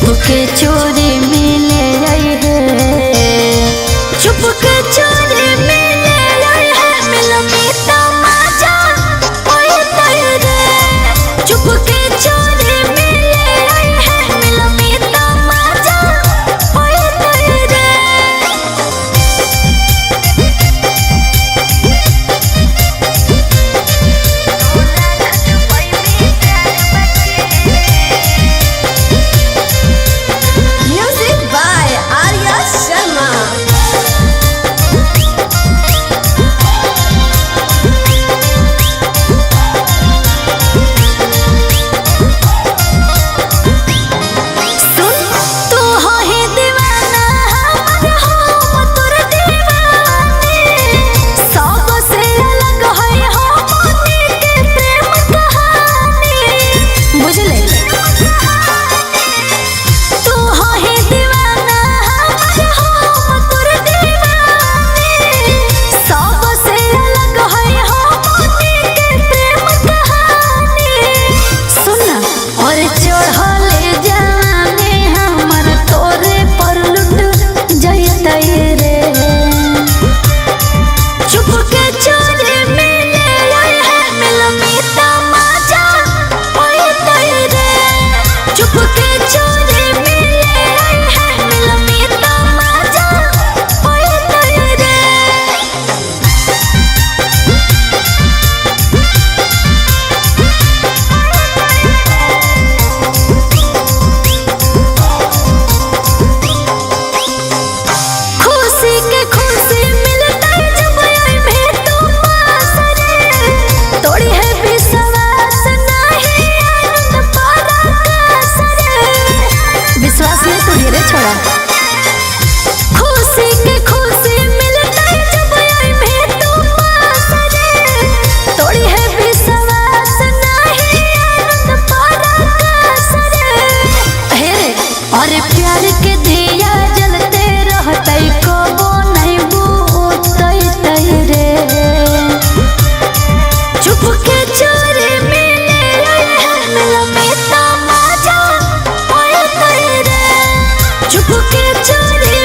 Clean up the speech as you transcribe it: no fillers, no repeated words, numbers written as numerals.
चुपके चोरी मिले आई है, चुपके चोरी मिले आई है, मिलमी तमाचा ओए तेरे। चुपके चोरी मिले आई है, मिलमी तमाचा ओए तेरे। Music by Arya Sharma. सुन तू हो ही दीवाना हमर हो तोर दीवानी, सब से अलग है हो मोती के प्रेम कहानी। बुझले तू हो ही दीवाना हमर हो तोर दीवानी, सब से अलग है हो मोती के प्रेम कहानी। सुन और चढ़ले जाने हमर तोरे पर लुट जइतै रे। चुपके चोरी मिले आई है, मिलमी तमाचा ओए तेरे। चुपके चोरी मिले आई है, मिलमी तमाचा ओए तेरे। खुशी के खुशी मिलता है जब आई में तू पास रे। तोड़ी है विश्वास नहीं आनंद पराकाश रे। विश्वास नहीं तोड़ी रे छोड़ा। खुशी के खुशी मिलता है जब आई में तू पास रे। तोड़ी है विश्वास नहीं आनंद पराकाश रे। हे रे और प्यार के दिया जलते रहतै कबो नहीं बुतै रे। चुपके चोरी मिले आई है, मिलमी तमाचा ओए तेरे। चुपके चोरी